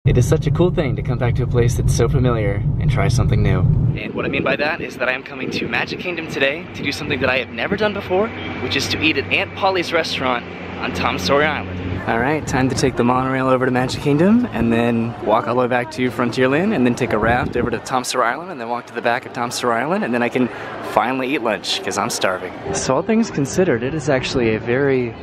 It is such a cool thing to come back to a place that's so familiar and try something new. And what I mean by that is that I am coming to Magic Kingdom today to do something that I have never done before, which is to eat at Aunt Polly's restaurant on Tom Sawyer Island. Alright, time to take the monorail over to Magic Kingdom and then walk all the way back to Frontierland and then take a raft over to Tom Sawyer Island and then walk to the back of Tom Sawyer Island and then I can finally eat lunch because I'm starving. So all things considered, it is actually a very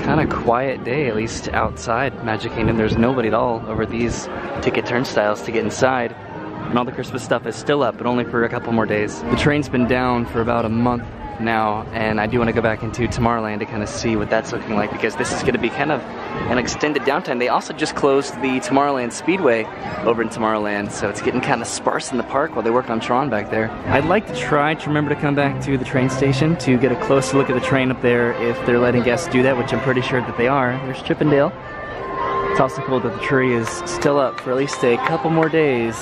kind of quiet day, at least outside Magic Kingdom. There's nobody at all over these ticket turnstiles to get inside. And all the Christmas stuff is still up, but only for a couple more days. The train's been down for about a month now, and I do want to go back into Tomorrowland to kind of see what that's looking like because this is going to be kind of an extended downtime. They also just closed the Tomorrowland Speedway over in Tomorrowland, so it's getting kind of sparse in the park while they work on Tron back there. I'd like to try to remember to come back to the train station to get a closer look at the train up there if they're letting guests do that, which I'm pretty sure that they are. There's Chippendale. It's also cool that the tree is still up for at least a couple more days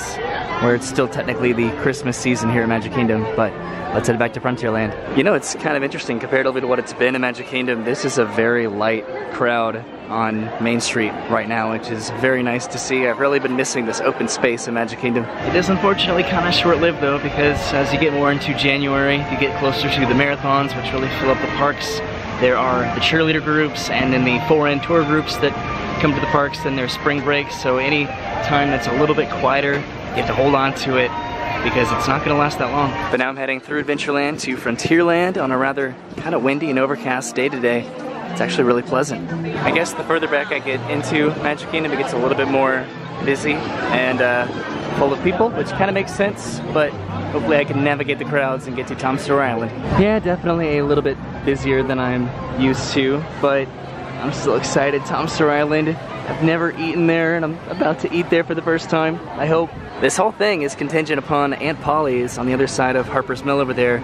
where it's still technically the Christmas season here at Magic Kingdom, but let's head back to Frontierland. You know, it's kind of interesting comparatively to what it's been in Magic Kingdom. This is a very light crowd on Main Street right now, which is very nice to see. I've really been missing this open space in Magic Kingdom. It is unfortunately kind of short-lived though, because as you get more into January, you get closer to the marathons, which really fill up the parks. There are the cheerleader groups and then the foreign tour groups that come to the parks, then there's spring breaks, so any time that's a little bit quieter, you have to hold on to it because it's not going to last that long. But now I'm heading through Adventureland to Frontierland on a rather kind of windy and overcast day today. It's actually really pleasant. I guess the further back I get into Magic Kingdom, it gets a little bit more busy and full of people, which kind of makes sense, but hopefully I can navigate the crowds and get to Tom Sawyer Island. Yeah, definitely a little bit busier than I'm used to, but I'm still excited. Tom Sawyer Island, I've never eaten there and I'm about to eat there for the first time, I hope. This whole thing is contingent upon Aunt Polly's on the other side of Harper's Mill over there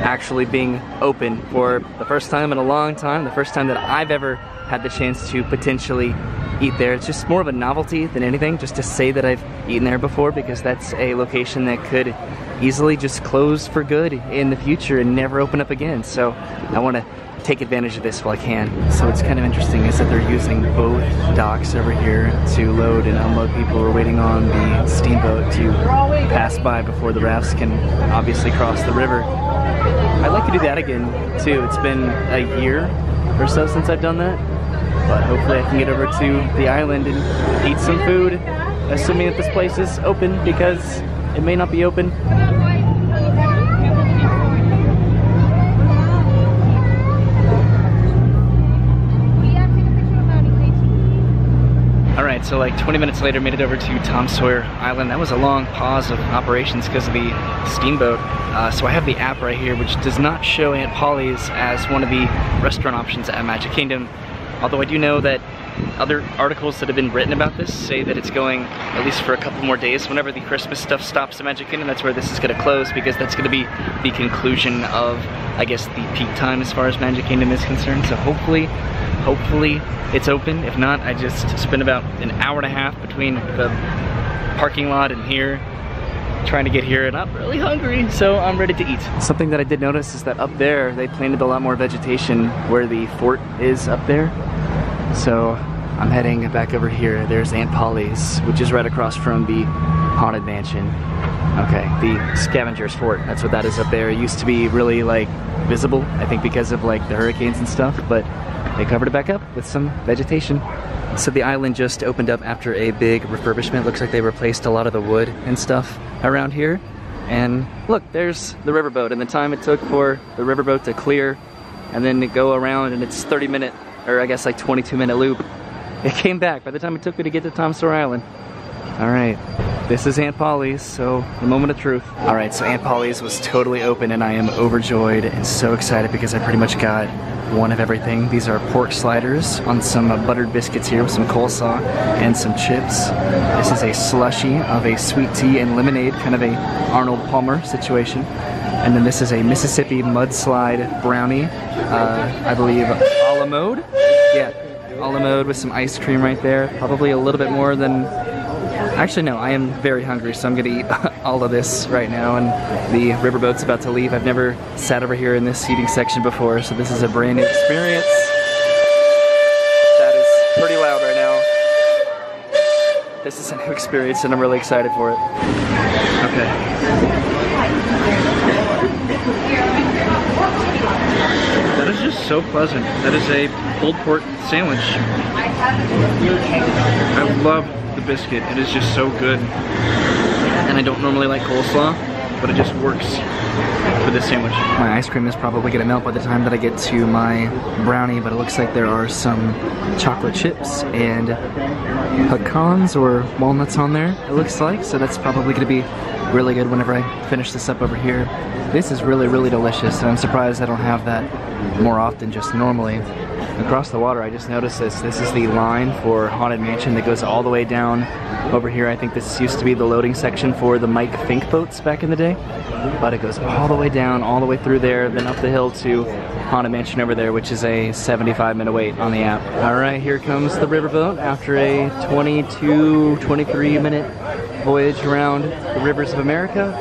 actually being open for the first time in a long time, the first time that I've ever had the chance to potentially eat there. It's just more of a novelty than anything, just to say that I've eaten there before, because that's a location that could easily just close for good in the future and never open up again. So I want to take advantage of this while I can. So what's kind of interesting is that they're using both docks over here to load and unload people who are waiting on the steamboat to pass by before the rafts can obviously cross the river. I'd like to do that again too. It's been a year or so since I've done that, but hopefully I can get over to the island and eat some food, assuming that this place is open, because it may not be open. Alright, so like 20 minutes later, made it over to Tom Sawyer Island. That was a long pause of operations because of the steamboat. So I have the app right here, which does not show Aunt Polly's as one of the restaurant options at Magic Kingdom. Although I do know that other articles that have been written about this say that it's going at least for a couple more days. Whenever the Christmas stuff stops at Magic Kingdom, that's where this is going to close, because that's going to be the conclusion of, I guess, the peak time as far as Magic Kingdom is concerned. So hopefully it's open. If not, I just spent about an hour and a half between the parking lot and here trying to get here, and I'm really hungry, so I'm ready to eat. Something that I did notice is that up there they planted a lot more vegetation where the fort is up there. So I'm heading back over here. There's Aunt Polly's, which is right across from the Haunted Mansion. Okay, the Scavenger's Fort, that's what that is up there. It used to be really like visible, I think because of like the hurricanes and stuff, but they covered it back up with some vegetation. So the island just opened up after a big refurbishment. Looks like they replaced a lot of the wood and stuff around here. And look, there's the riverboat, and the time it took for the riverboat to clear and then to go around, and it's 30-minute, or I guess like 22-minute loop. It came back by the time it took me to get to Tom Sawyer Island. Alright, this is Aunt Polly's, so the moment of truth. Alright, so Aunt Polly's was totally open and I am overjoyed and so excited because I pretty much got one of everything. These are pork sliders on some buttered biscuits here with some coleslaw and some chips. This is a slushie of a sweet tea and lemonade, kind of a Arnold Palmer situation. And then this is a Mississippi mudslide brownie, I believe a la mode? Yeah, a la mode with some ice cream right there. Probably a little bit more than... Actually no, I am very hungry, so I'm gonna eat all of this right now, and the riverboat's about to leave. I've never sat over here in this seating section before, so this is a brand new experience. That is pretty loud right now. this is a new experience and I'm really excited for it. Okay. That is just so pleasant. That is a pulled pork sandwich. I love the biscuit. It is just so good. And I don't normally like coleslaw, but it just works for this sandwich. My ice cream is probably gonna melt by the time that I get to my brownie, but it looks like there are some chocolate chips and pecans or walnuts on there, it looks like, so that's probably gonna be really good whenever I finish this up over here. This is really, really delicious, and I'm surprised I don't have that more often just normally. Across the water, I just noticed this. This is the line for Haunted Mansion that goes all the way down over here. I think this used to be the loading section for the Mike Fink boats back in the day. But it goes all the way down, all the way through there, then up the hill to Haunted Mansion over there, which is a 75-minute wait on the app. All right, here comes the riverboat after a 22, 23-minute voyage around the rivers of America.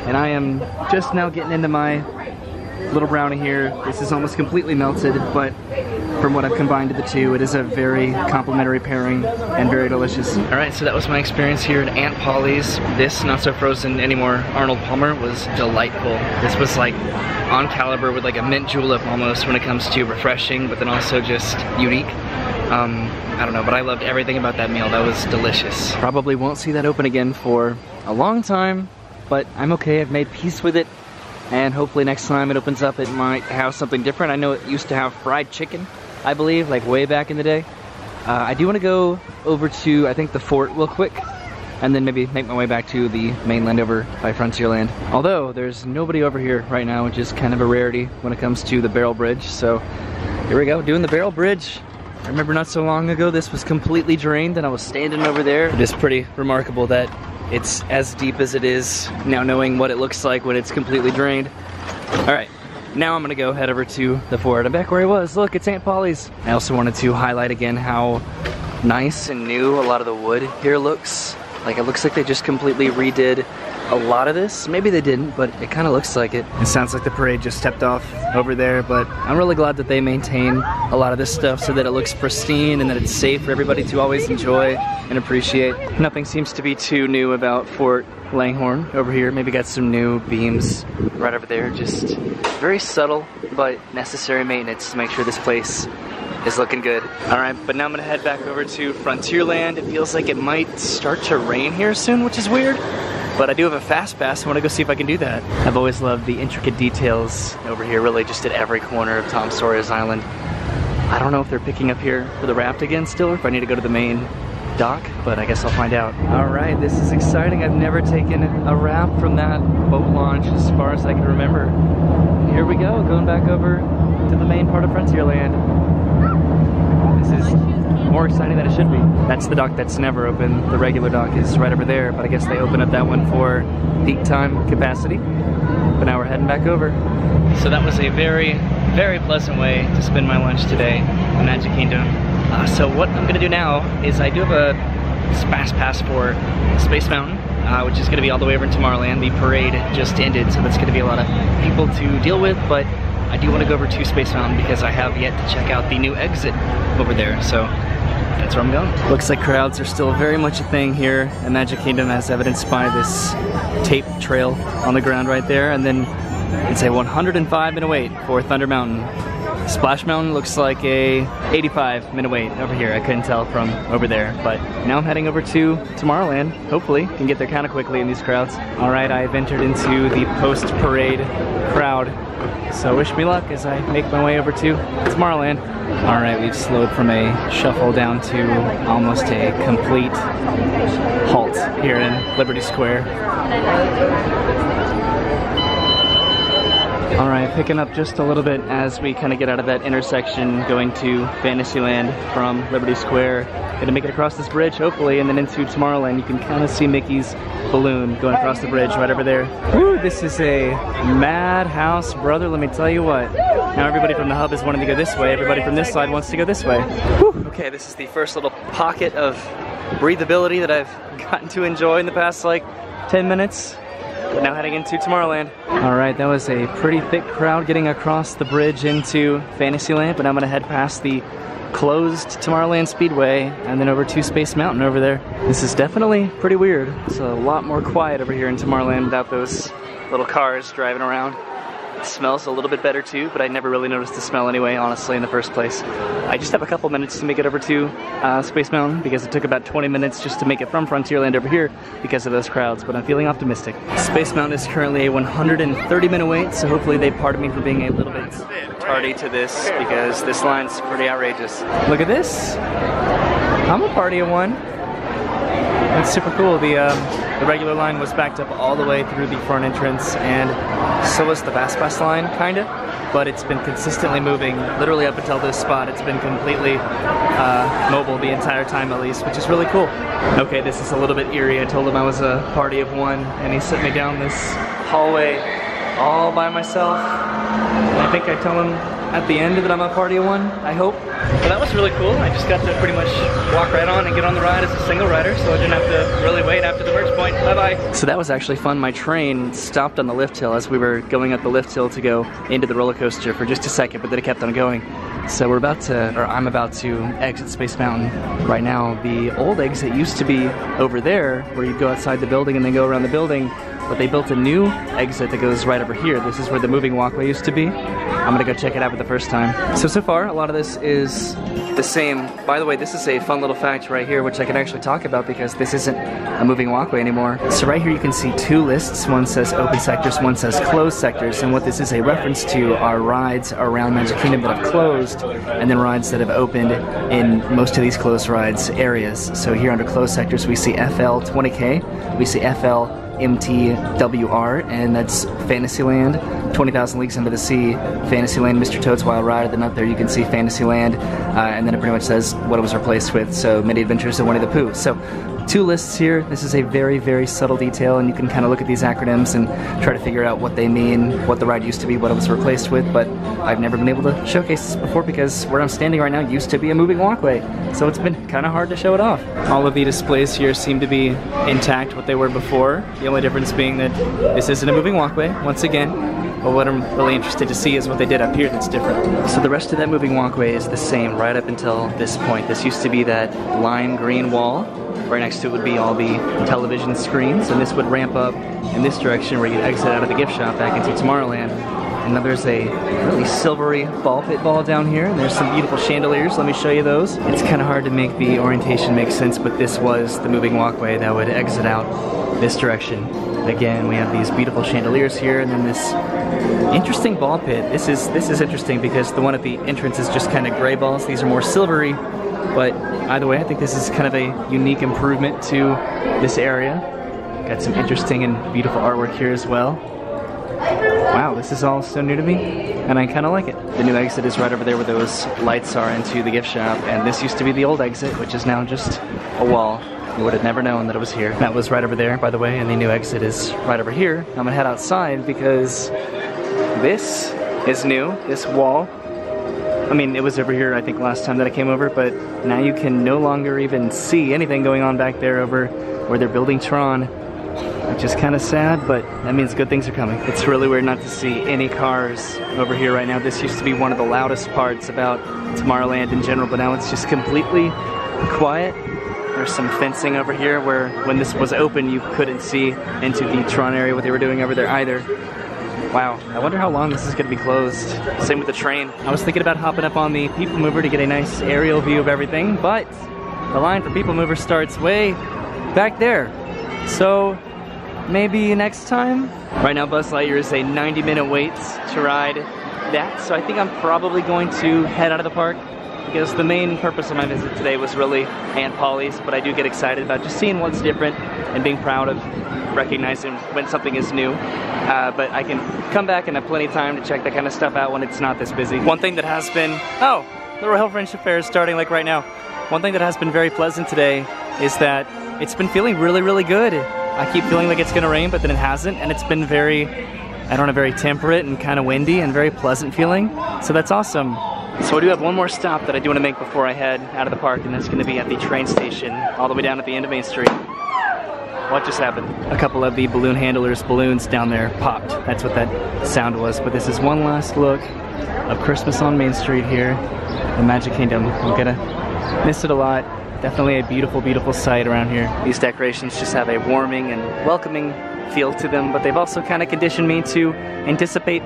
And I am just now getting into my little brownie here. This is almost completely melted, but from what I've combined the two, it is a very complimentary pairing and very delicious. All right, so that was my experience here at Aunt Polly's. This Not So Frozen Anymore Arnold Palmer was delightful. This was like on caliber with like a mint julep almost when it comes to refreshing, but then also just unique. I don't know, but I loved everything about that meal. That was delicious. Probably won't see that open again for a long time, but I'm okay. I've made peace with it. And hopefully next time it opens up, it might have something different. I know it used to have fried chicken, I believe, like way back in the day. I do want to go over to, I think, the fort real quick, and then maybe make my way back to the mainland over by Frontierland. Although there's nobody over here right now, which is kind of a rarity when it comes to the barrel bridge. So here we go, doing the barrel bridge. I remember not so long ago this was completely drained and I was standing over there. It is pretty remarkable that it's as deep as it is now, knowing what it looks like when it's completely drained. All right, now I'm gonna go head over to the fort. I'm back where I was. Look, it's Aunt Polly's. I also wanted to highlight again how nice and new a lot of the wood here looks. Like, it looks like they just completely redid a lot of this. Maybe they didn't, but it kind of looks like it. It sounds like the parade just stepped off over there, but I'm really glad that they maintain a lot of this stuff so that it looks pristine and that it's safe for everybody to always enjoy and appreciate. Nothing seems to be too new about Fort Langhorne over here. Maybe got some new beams right over there. Just very subtle, but necessary maintenance to make sure this place is looking good. All right, but now I'm gonna head back over to Frontierland. It feels like it might start to rain here soon, which is weird. But I do have a fast pass, I want to go see if I can do that. I've always loved the intricate details over here, really just at every corner of Tom Sawyer's Island. I don't know if they're picking up here for the raft again still, or if I need to go to the main dock, but I guess I'll find out. All right, this is exciting. I've never taken a raft from that boat launch as far as I can remember. Here we go, going back over to the main part of Frontierland. This is more exciting than it should be. That's the dock that's never open. The regular dock is right over there, but I guess they open up that one for peak time capacity. But now we're heading back over. So that was a very, very pleasant way to spend my lunch today in Magic Kingdom. So what I'm gonna do now is I do have a fast pass for Space Mountain, which is gonna be all the way over in Tomorrowland. The parade just ended, so that's gonna be a lot of people to deal with, but I do want to go over to Space Mountain because I have yet to check out the new exit over there, so that's where I'm going. Looks like crowds are still very much a thing here at Magic Kingdom, as evidenced by this tape trail on the ground right there, and then it's a 105-minute wait for Thunder Mountain. Splash Mountain looks like a 85-minute wait over here. I couldn't tell from over there, but now I'm heading over to Tomorrowland. Hopefully, can get there kind of quickly in these crowds. All right, I've entered into the post-parade crowd, so wish me luck as I make my way over to Tomorrowland. All right, we've slowed from a shuffle down to almost a complete halt here in Liberty Square. All right, picking up just a little bit as we kind of get out of that intersection going to Fantasyland from Liberty Square. Gonna make it across this bridge, hopefully, and then into Tomorrowland. You can kind of see Mickey's balloon going across the bridge right over there. Woo, this is a madhouse, brother, let me tell you what. Now everybody from the hub is wanting to go this way. Everybody from this side wants to go this way. Woo. Okay, this is the first little pocket of breathability that I've gotten to enjoy in the past, like, 10 minutes. We're now heading into Tomorrowland. All right, that was a pretty thick crowd getting across the bridge into Fantasyland, but I'm gonna head past the closed Tomorrowland Speedway and then over to Space Mountain over there. This is definitely pretty weird. It's a lot more quiet over here in Tomorrowland without those little cars driving around. It smells a little bit better too, but I never really noticed the smell anyway, honestly, in the first place. I just have a couple minutes to make it over to Space Mountain because it took about 20 minutes just to make it from Frontierland over here because of those crowds, but I'm feeling optimistic. Space Mountain is currently a 130-minute wait, so hopefully they pardon me for being a little bit tardy to this because this line's pretty outrageous. Look at this. I'm a party of one. That's super cool. The regular line was backed up all the way through the front entrance, and so was the Fast Pass line, kinda. But it's been consistently moving, literally up until this spot. It's been completely mobile the entire time at least, which is really cool. Okay, this is a little bit eerie. I told him I was a party of one, and he sent me down this hallway all by myself. And I think I tell him at the end that I'm a party of one, I hope. Well, that was really cool. I just got to pretty much walk right on and get on the ride as a single rider, so I didn't have to really wait after the merge point. Bye-bye. So that was actually fun. My train stopped on the lift hill as we were going up the lift hill to go into the roller coaster for just a second, but then it kept on going. So I'm about to exit Space Mountain right now. The old exit used to be over there, where you go outside the building and then go around the building, but they built a new exit that goes right over here. This is where the moving walkway used to be. I'm gonna go check it out for the first time. So far, a lot of this is the same. By the way, this is a fun little fact right here, which I can actually talk about because this isn't a moving walkway anymore. So right here you can see two lists. One says open sectors, one says closed sectors. And what this is a reference to are rides around Magic Kingdom that have closed, and then rides that have opened in most of these closed rides areas. So here under closed sectors, we see FL 20K, we see FL MTWR, and that's Fantasyland, 20,000 Leagues Under the Sea, Fantasyland, Mr. Toad's Wild Ride, and then up there you can see Fantasyland, and then it pretty much says what it was replaced with, so Many Adventures of Winnie the Pooh. So two lists here. This is a very, very subtle detail, and you can kind of look at these acronyms and try to figure out what they mean, what the ride used to be, what it was replaced with, but I've never been able to showcase this before because where I'm standing right now used to be a moving walkway, so it's been kind of hard to show it off. All of the displays here seem to be intact what they were before, the only difference being that this isn't a moving walkway, once again, but what I'm really interested to see is what they did up here that's different. So the rest of that moving walkway is the same right up until this point. This used to be that lime green wall. Right next to it would be all the television screens, and this would ramp up in this direction where you exit out of the gift shop back into Tomorrowland. And then there's a really silvery ball pit ball down here, and there's some beautiful chandeliers. Let me show you those. It's kind of hard to make the orientation make sense, but this was the moving walkway that would exit out this direction. Again, we have these beautiful chandeliers here, and then this interesting ball pit. This is interesting because the one at the entrance is just kind of gray balls. These are more silvery. But either way, I think this is kind of a unique improvement to this area. Got some interesting and beautiful artwork here as well. Wow, this is all so new to me, and I kind of like it. The new exit is right over there where those lights are into the gift shop, and this used to be the old exit, which is now just a wall. You would have never known that it was here. That was right over there, by the way, and the new exit is right over here. I'm gonna head outside because this is new, this wall. I mean, it was over here, I think, last time that I came over, but now you can no longer even see anything going on back there over where they're building Tron, which is kind of sad, but that means good things are coming. It's really weird not to see any cars over here right now. This used to be one of the loudest parts about Tomorrowland in general, but now it's just completely quiet. There's some fencing over here where when this was open, you couldn't see into the Tron area what they were doing over there either. Wow, I wonder how long this is going to be closed. Same with the train. I was thinking about hopping up on the People Mover to get a nice aerial view of everything, but the line for People Mover starts way back there. So maybe next time? Right now Buzz Lightyear is a 90-minute wait to ride that, so I think I'm probably going to head out of the park because the main purpose of my visit today was really Aunt Polly's, but I do get excited about just seeing what's different and being proud of recognizing when something is new. But I can come back and have plenty of time to check that kind of stuff out when it's not this busy. One thing that has been, the Royal Friendship Fair is starting like right now. One thing that has been very pleasant today is that it's been feeling really, really good. I keep feeling like it's gonna rain, but then it hasn't, and it's been very, very temperate and kind of windy and very pleasant feeling. So that's awesome. So I do have one more stop that I do want to make before I head out of the park, and that's going to be at the train station all the way down at the end of Main Street. What just happened? A couple of the balloon handlers' balloons down there popped. That's what that sound was. But this is one last look of Christmas on Main Street here. the Magic Kingdom. I'm gonna miss it a lot. Definitely a beautiful, beautiful sight around here. These decorations just have a warming and welcoming feel to them, but they've also kind of conditioned me to anticipate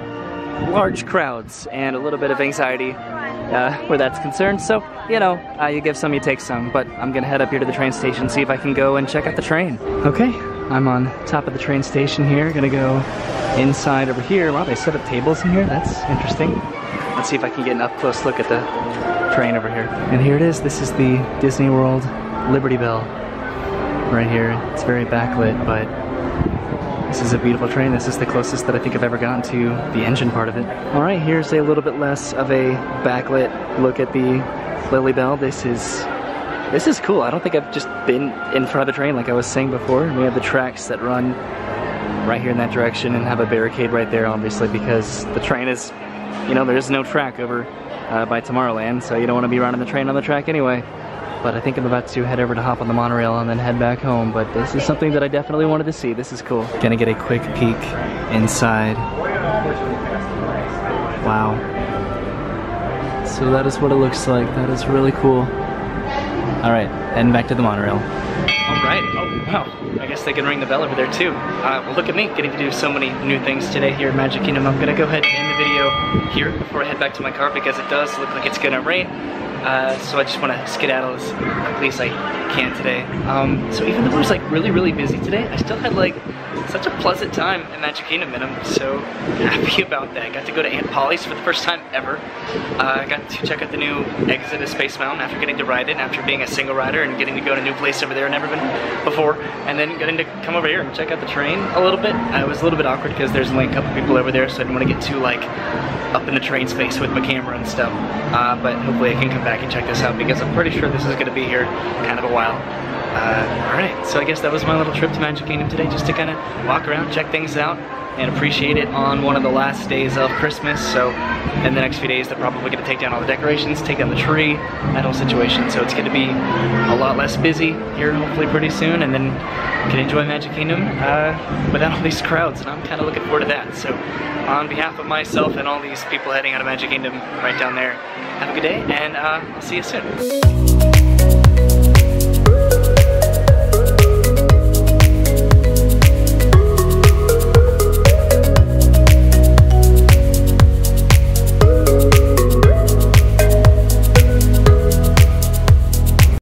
large crowds and a little bit of anxiety where that's concerned. So, you know, you give some, you take some, but I'm gonna head up here to the train station, see if I can go and check out the train. Okay, I'm on top of the train station here, gonna go inside over here. Wow, they set up tables in here, that's interesting. Let's see if I can get an up close look at the train over here. And here it is, this is the Disney World Liberty Bell right here. It's very backlit, but this is a beautiful train. This is the closest that I think I've ever gotten to the engine part of it. All right, here's a little bit less of a backlit look at the Lily Bell. This is cool. I don't think I've just been in front of the train like I was saying before. We have the tracks that run right here in that direction and have a barricade right there, obviously, because the train is, you know, there is no track over by Tomorrowland, so you don't want to be running the train on the track anyway. But I think I'm about to head over to hop on the monorail and then head back home. But this is something that I definitely wanted to see. This is cool. Gonna get a quick peek inside. Wow. So that is what it looks like. That is really cool. All right, heading back to the monorail. All right, oh wow. I guess they can ring the bell over there too. Well, look at me, getting to do so many new things today here at Magic Kingdom. I'm gonna go ahead and end the video here before I head back to my car because it does look like it's gonna rain. So I just want to skedaddle as quickly as I can today. So even though it was like really busy today, I still had like such a pleasant time at Magic Kingdom, and I'm so happy about that. I got to go to Aunt Polly's for the first time ever. I got to check out the new exit of Space Mountain after getting to ride it, after being a single rider and getting to go to a new place over there I've never been before, and then getting to come over here and check out the train a little bit. It was a little bit awkward because there's only a couple people over there, so I didn't want to get too like up in the train space with my camera and stuff. But hopefully I can come back and check this out because I'm pretty sure this is going to be here kind of a while. Alright, so I guess that was my little trip to Magic Kingdom today, just to kind of walk around, check things out, and appreciate it on one of the last days of Christmas. So in the next few days they're probably going to take down all the decorations, take down the tree, that whole situation. So it's going to be a lot less busy here hopefully pretty soon, and then can enjoy Magic Kingdom without all these crowds, and I'm kind of looking forward to that. So on behalf of myself and all these people heading out of Magic Kingdom right down there, have a good day, and I'll see you soon.